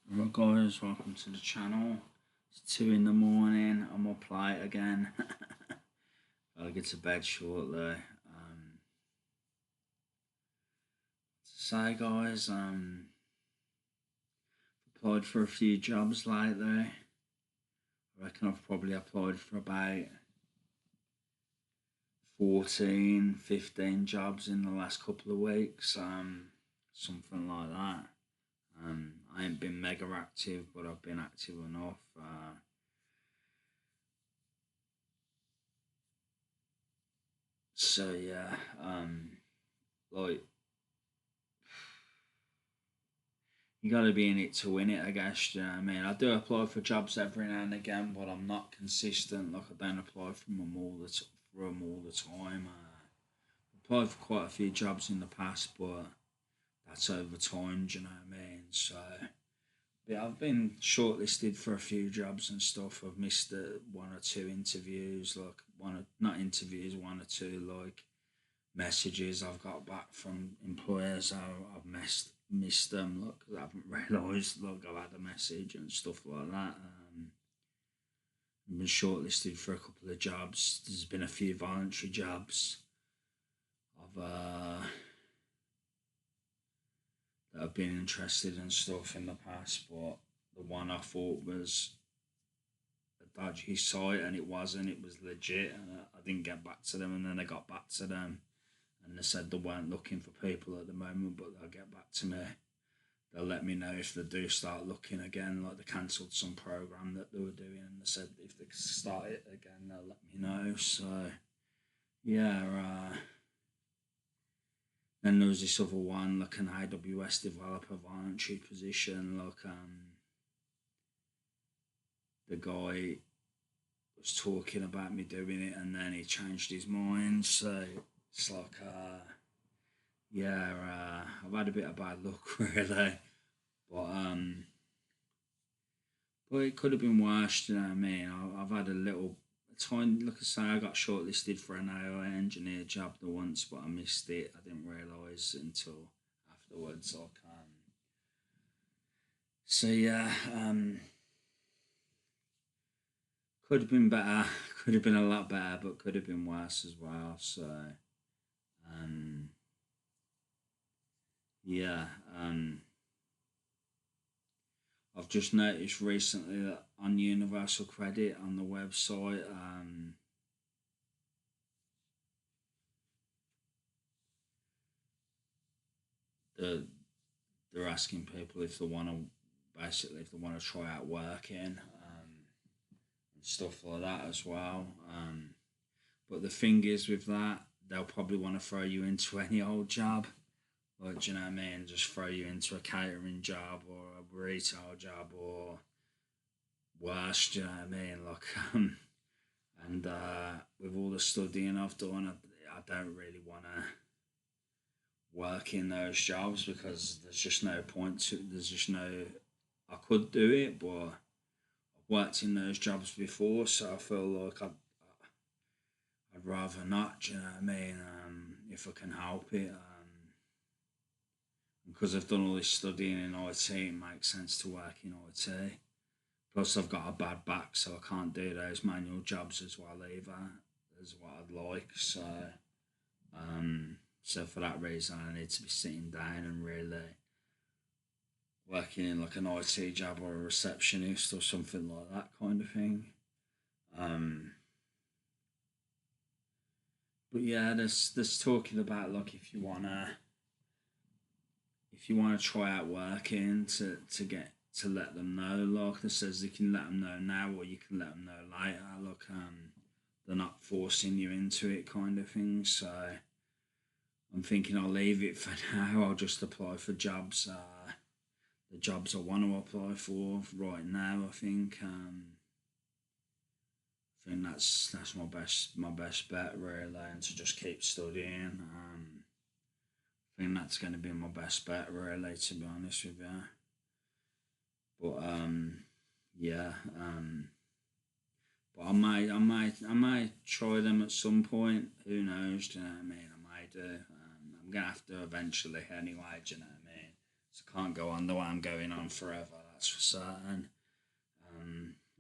Right guys, welcome to the channel. It's 2 in the morning, I'm up late again. I'll get to bed shortly. To say guys, applied for a few jobs lately. I reckon I've probably applied for about 14-15 jobs in the last couple of weeks, something like that. I ain't been mega active, but I've been active enough. So yeah, like you got to be in it to win it, I guess. You know what I mean? I do apply for jobs every now and again, but I'm not consistent. Like I don't apply for them all the time. Applied for quite a few jobs in the past, but that's over time. Do you know what I mean? So yeah, I've been shortlisted for a few jobs and stuff. I've missed one or two interviews, like not interviews, one or two like messages I've got back from employers. I've missed them. Look, I haven't realised. Look, I've had a message and stuff like that. I've been shortlisted for a couple of jobs. There's been a few voluntary jobs. That I've been interested in stuff in the past, but the one I thought was a dodgy site, and it wasn't. It was legit, and I didn't get back to them. And then I got back to them, and they said they weren't looking for people at the moment, but they'll get back to me. They'll let me know if they do start looking again. Like they cancelled some program that they were doing, and they said if they start it again, they'll let me know. So yeah. Then there was this other one, like an AWS developer voluntary position. Like the guy was talking about me doing it, and then he changed his mind. So it's like I've had a bit of bad luck really, but but it could have been worse. You know what I mean? I've had a little time. Like I say, I got shortlisted for an AI engineer job the once, but I missed it. I didn't realise until afterwards. Like so yeah, could have been better. Could have been a lot better, but could have been worse as well. So um, yeah. I've just noticed recently that on Universal Credit on the website, the they're asking people if they want to try out working and stuff like that as well. But the thing is with that, they'll probably want to throw you into any old job. Like, do you know what I mean? Just throw you into a catering job or a retail job or worse, do you know what I mean? Like, and with all the studying I've done, I don't really want to work in those jobs because there's just no point to. There's just no. I could do it, but I've worked in those jobs before, so I feel like I'd rather not. Do you know what I mean? If I can help it, because I've done all this studying in IT, it makes sense to work in IT. Plus, I've got a bad back, so I can't do those manual jobs as well either, as what I'd like. So for that reason, I need to be sitting down and really working in like an IT job or a receptionist or something like that kind of thing. Um, but yeah, there's talking about like if you wanna try out working to get to let them know. Like it says, you can let them know now or you can let them know later. Look, they're not forcing you into it, kind of thing. So I'm thinking I'll leave it for now. I'll just apply for jobs. The jobs I want to apply for right now. I think that's my best bet really, and to just keep studying. I think that's going to be my best bet really, to be honest with you. But yeah. But I might try them at some point. Who knows? Do you know what I mean? I might do. I'm gonna have to eventually anyway. Do you know what I mean? So I can't go on the way I'm going on forever. that's for certain.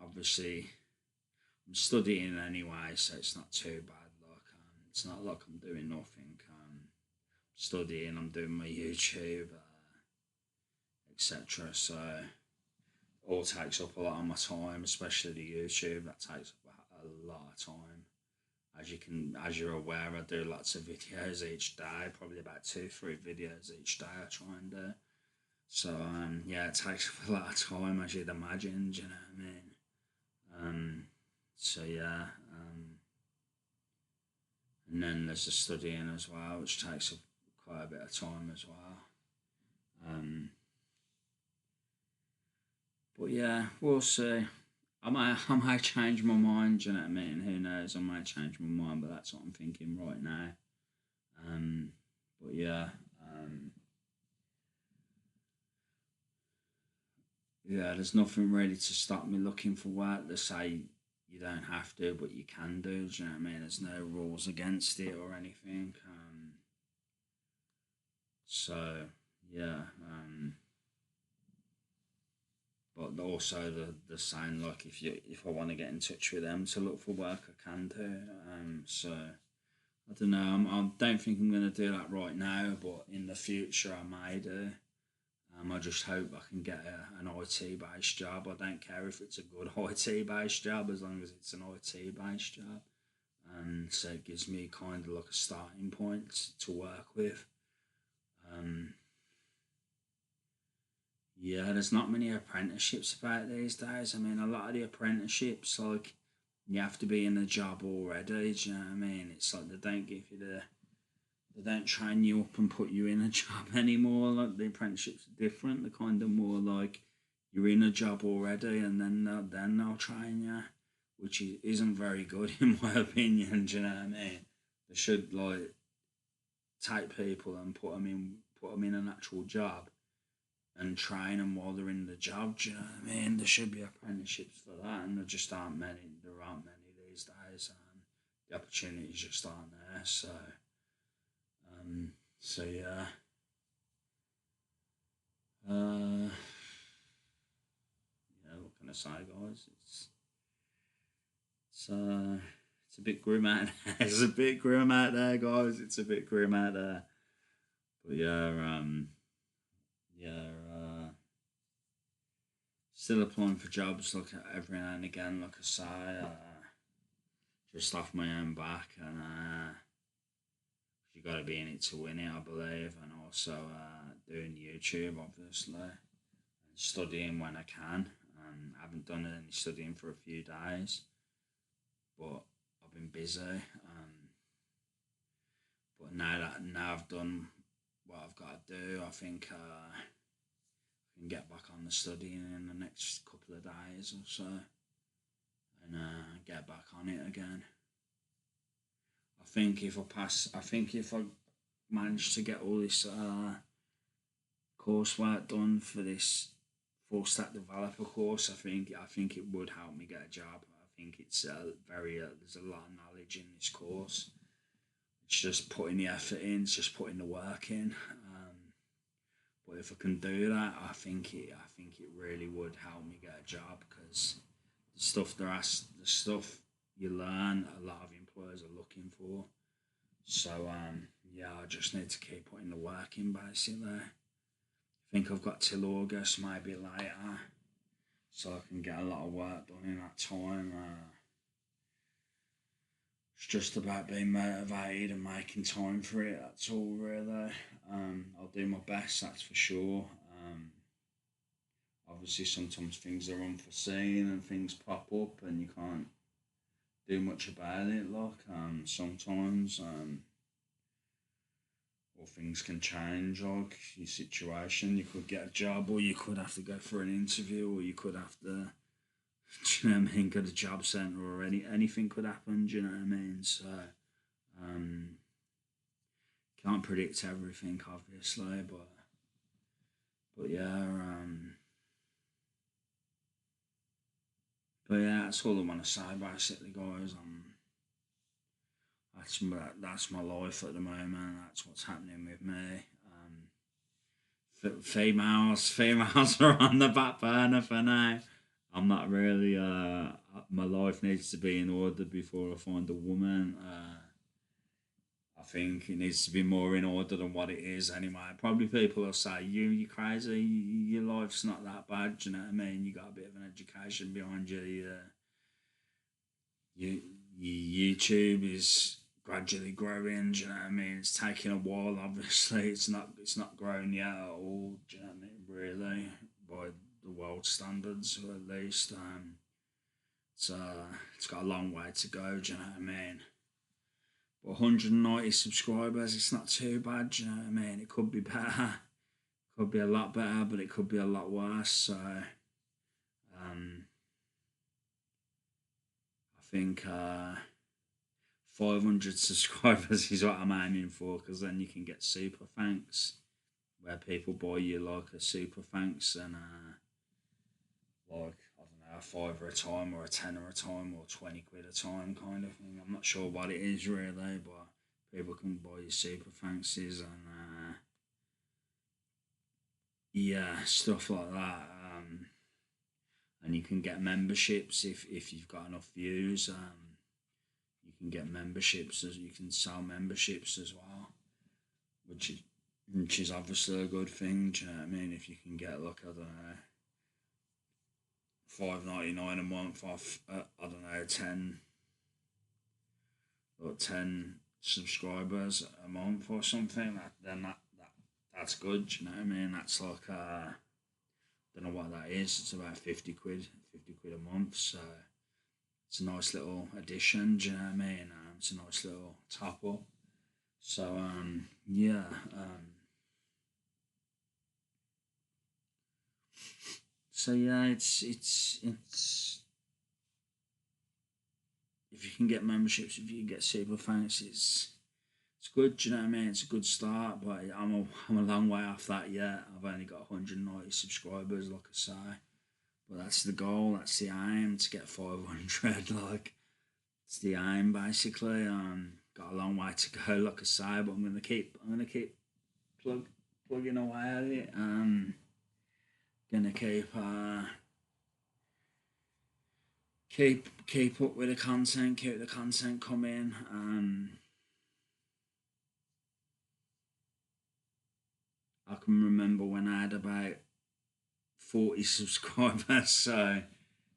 Obviously, I'm studying anyway, so it's not too bad. Like, it's not like I'm doing nothing. Studying, I'm doing my YouTube, etc. So, all takes up a lot of my time, especially the YouTube. That takes up a lot of time. As you're aware, I do lots of videos each day, probably about 2, 3 videos each day. I try and do. So yeah, it takes up a lot of time, as you'd imagine. Do you know what I mean? So yeah, and then there's the studying as well, which takes up quite a bit of time as well. But yeah, we'll see. I might change my mind. Do you know what I mean? Who knows? I might change my mind, but that's what I'm thinking right now. But yeah, yeah. There's nothing really to stop me looking for work. They say you don't have to, but you can do. Do you know what I mean? There's no rules against it or anything. So yeah. But also the saying, like, if I want to get in touch with them to look for work, I can do. So I don't know. I don't think I'm going to do that right now, but in the future I may do. I just hope I can get an IT based job. I don't care if it's a good IT based job, as long as it's an IT based job. So it gives me kind of like a starting point to work with. Yeah, there's not many apprenticeships about these days. I mean, a lot of the apprenticeships, like, you have to be in a job already. Do you know what I mean? It's like they don't train you up and put you in a job anymore. Like, the apprenticeships are different. They're kind of more like you're in a job already, and then they'll train you, which isn't very good in my opinion. Do you know what I mean? They should, like, take people and put them in an actual job and train them while they're in the job. Do you know what I mean? There should be apprenticeships for that, and there just aren't many. There aren't many these days. The opportunities just aren't there. So yeah. Uh, yeah. What can I say, guys? It's a bit grim out there. It's a bit grim out there, guys. It's a bit grim out there. But yeah. Yeah. Still applying for jobs, like, every now and again, like I say, just off my own back, and you got to be in it to win it, I believe, and also doing YouTube, obviously, and studying when I can. I haven't done any studying for a few days, but I've been busy. But now I've done what I've got to do, I think. Can get back on the studying in the next couple of days or so, and get back on it again. I think if I manage to get all this coursework done for this full stack developer course, I think it would help me get a job. I think it's there's a lot of knowledge in this course. It's just putting the effort in, it's just putting the work in. But if I can do that, I think it really would help me get a job, because the stuff you learn, a lot of employers are looking for. So yeah, I just need to keep putting the work in, basically. I think I've got till August, maybe later, so I can get a lot of work done in that time. It's just about being motivated and making time for it. That's all, really. I'll do my best, that's for sure. Obviously, sometimes things are unforeseen and things pop up, and you can't do much about it. Like, sometimes, or things can change. Like, your situation, you could get a job, or you could have to go for an interview, or you could have to. Do you know what I mean? Go to the job centre, or anything could happen. Do you know what I mean? So, can't predict everything, obviously, but yeah, but yeah, that's all I want to say, basically, guys. That's my life at the moment. That's what's happening with me. Females are on the back burner for now. I'm not really. My life needs to be in order before I find a woman. I think it needs to be more in order than what it is anyway. Probably people will say, you crazy, your life's not that bad, do you know what I mean? You got a bit of an education behind you. You, your YouTube is gradually growing, do you know what I mean? It's taking a while, obviously. It's not growing yet at all, do you know what I mean? Really, by the world standards, or at least. It's got a long way to go, do you know what I mean? But 190 subscribers, it's not too bad, do you know what I mean? It could be better, could be a lot better, but it could be a lot worse. So, um, I think 500 subscribers is what I'm aiming for, because then you can get super thanks, where people buy you like a super thanks and like I don't know, a fiver a time or a tenner a time or 20 quid a time kind of thing. I'm not sure what it is really, but people can buy you super thanks and yeah, stuff like that. And you can get memberships if you've got enough views. You can get memberships, as you can sell memberships as well, which is obviously a good thing. Do you know what I mean? If you can get like, I don't know, $5.99 a month off, I don't know, 10 subscribers a month or something, that's good. Do you know what I mean? That's like don't know what that is. It's about 50 quid a month. So it's a nice little addition. Do you know what I mean? It's a nice little top up. So yeah. So yeah, it's if you can get memberships, if you can get super thanks, it's good. Do you know what I mean? It's a good start, but I'm a long way off that yet. I've only got 190 subscribers, like I say. But that's the goal. That's the aim, to get 500. Like, it's the aim basically. Got a long way to go, like I say. But I'm gonna keep plugging away at it. Gonna keep up with the content. Keep the content coming. I can remember when I had about 40 subscribers, so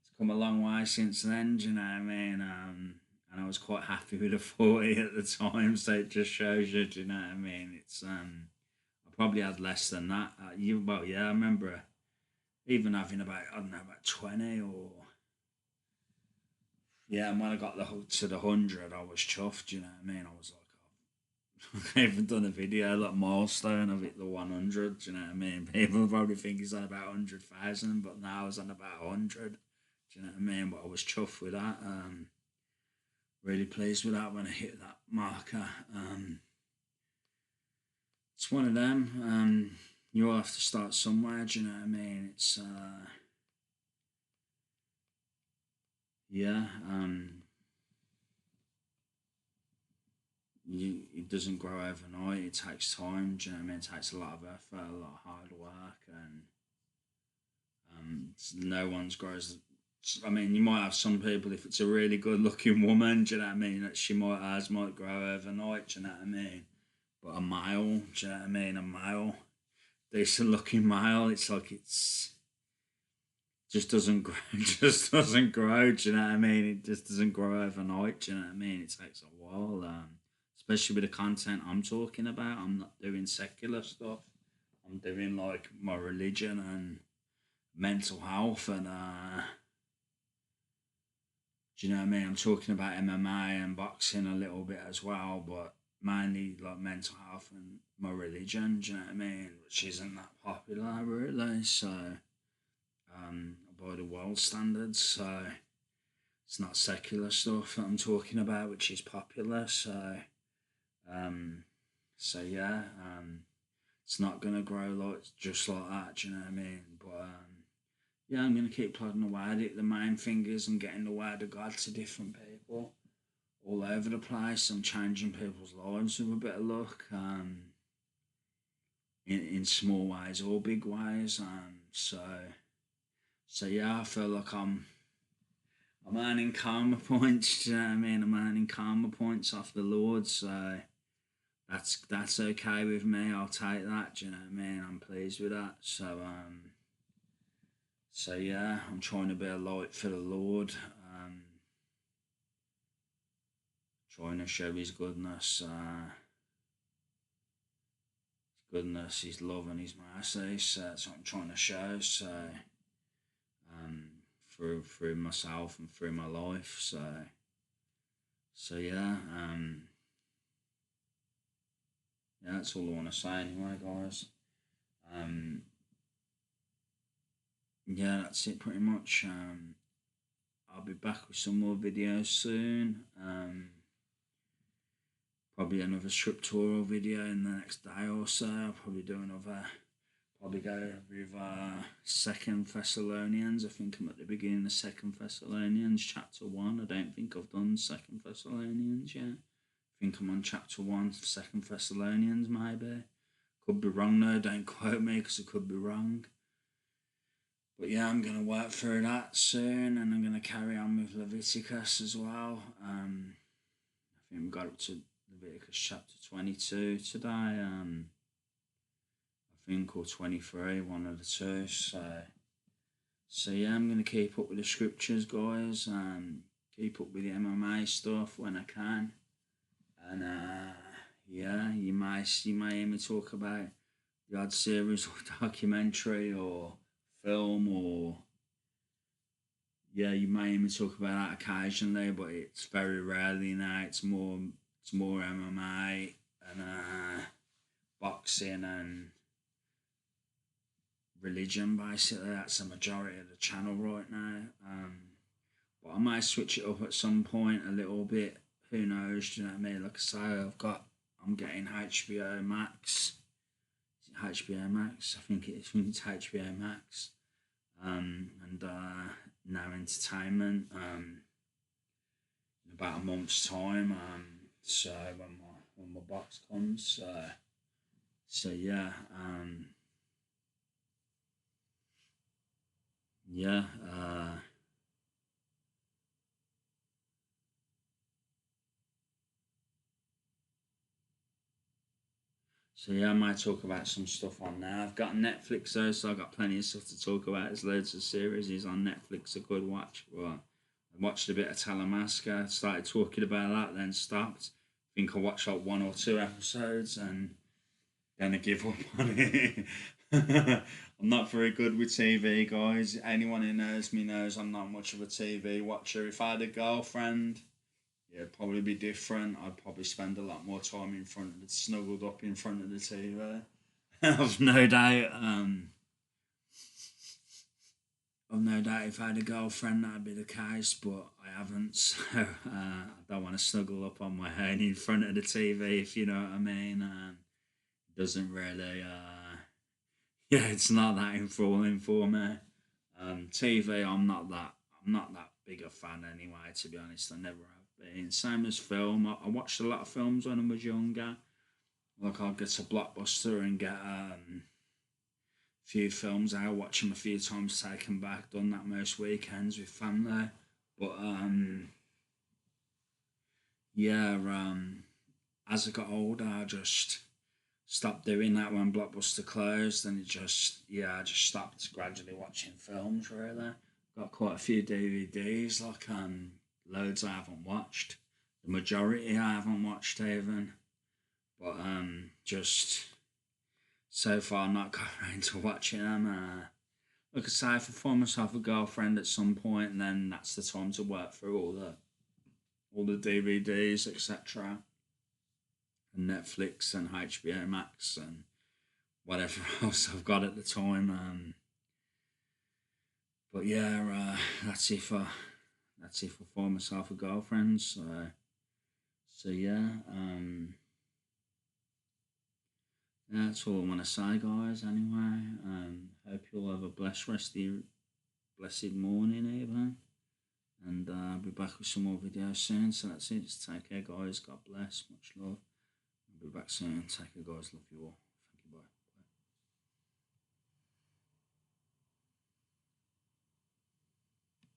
it's come a long way since then, do you know what I mean? And I was quite happy with the 40 at the time, so it just shows you, do you know what I mean? I probably had less than that. Well, yeah, I remember even having about, I don't know, about 20 or. Yeah, and when I got to the 100, I was chuffed, do you know what I mean? I was like, I haven't done a video like milestone of it, the 100. Do you know what I mean? People probably think he's on about 100,000, but now I was on about 100. Do you know what I mean? But I was chuffed with that. Really pleased with that when I hit that marker. It's one of them. You all have to start somewhere. Do you know what I mean? It's yeah. It doesn't grow overnight. It takes time. Do you know what I mean? It takes a lot of effort, a lot of hard work, and no one's grows. I mean, you might have some people, if it's a really good looking woman, do you know what I mean, that hers might grow overnight. Do you know what I mean? But a male, do you know what I mean? A male, decent looking male, it's like it's just doesn't grow, just doesn't grow. Do you know what I mean? It just doesn't grow overnight. Do you know what I mean? It takes a while. Especially with the content I'm talking about. I'm not doing secular stuff. I'm doing like my religion and mental health and do you know what I mean? I'm talking about MMA and boxing a little bit as well, but mainly like mental health and my religion, do you know what I mean? Which isn't that popular really, so by the world standards, so it's not secular stuff that I'm talking about, which is popular, so um yeah, it's not gonna grow like just like that. Do you know what I mean? But yeah, I'm gonna keep plugging away at it. The main thing is I'm getting the word of God to different people all over the place. I'm changing people's lives with a bit of luck. in small ways or big ways. So yeah, I feel like I'm earning karma points. Do you know what I mean? I'm earning karma points off the Lord, so that's okay with me. I'll take that. Do you know what I mean? I'm pleased with that. So yeah, I'm trying to be a light for the Lord. Trying to show His goodness, His love, and His mercy. So that's what I'm trying to show. So um, through myself and through my life. So yeah, yeah, that's all I want to say anyway, guys. Um, yeah, that's it pretty much. I'll be back with some more videos soon. Probably another scriptural video in the next day or so. I'll probably do another. Probably go with Second Thessalonians. I think I'm at the beginning of Second Thessalonians chapter 1. I don't think I've done Second Thessalonians yet. I think I'm on chapter 1, Second Thessalonians maybe. Could be wrong though. Don't quote me because it could be wrong. But yeah, I'm going to work through that soon, and I'm going to carry on with Leviticus as well. I think we got up to Leviticus chapter 22 today. I think, or 23, one of the two. So yeah, I'm going to keep up with the scriptures, guys. Keep up with the MMA stuff when I can. And yeah, you may hear me talk about the odd series or documentary or film, or yeah, you may hear me talk about that occasionally, but it's very rarely now. It's more MMA and boxing and religion, basically. That's the majority of the channel right now. But I might switch it up at some point a little bit. Who knows? Do you know what I mean? Like I say, I'm getting HBO Max. Is it HBO Max? I think it's HBO Max. And Now Entertainment. In about a month's time. So when my box comes. So yeah. Yeah. So yeah, I might talk about some stuff on there. I've got Netflix though, so I've got plenty of stuff to talk about. There's loads of series on Netflix I could watch. Well, I watched a bit of Talamasca, started talking about that, then stopped. I think I watched like one or two episodes and then I give up on it. I'm not very good with TV, guys. Anyone who knows me knows I'm not much of a TV watcher. If I had a girlfriend, yeah, it'd probably be different. I'd probably spend a lot more time in front of it, snuggled up in front of the TV. I've no doubt. I've no doubt if I had a girlfriend that'd be the case, but I haven't. So I don't want to snuggle up on my own in front of the TV, if you know what I mean. It doesn't really. Yeah, it's not that enthralling for me. TV, I'm not that big a fan anyway. To be honest, I never have been. Same as film. I watched a lot of films when I was younger. Like I'll get a blockbuster and get few films out, watch them a few times, take them back. Done that most weekends with family. But yeah, as I got older, I just stopped doing that when Blockbuster closed, and I just stopped gradually watching films. Really, got quite a few DVDs, like loads I haven't watched. The majority I haven't watched even, but just so far not got around to watching them. Like I say, if I find myself a girlfriend at some point, then that's the time to work through all the DVDs, etc., and Netflix and HBO Max and whatever else I've got at the time. But yeah, that's if I find myself a girlfriend. So yeah, that's all I want to say, guys. Anyway, hope you all have a blessed morning, even. And I'll be back with some more videos soon. So that's it. Just take care, guys. God bless. Much love. I'll be back soon. Take care, guys. Love you all.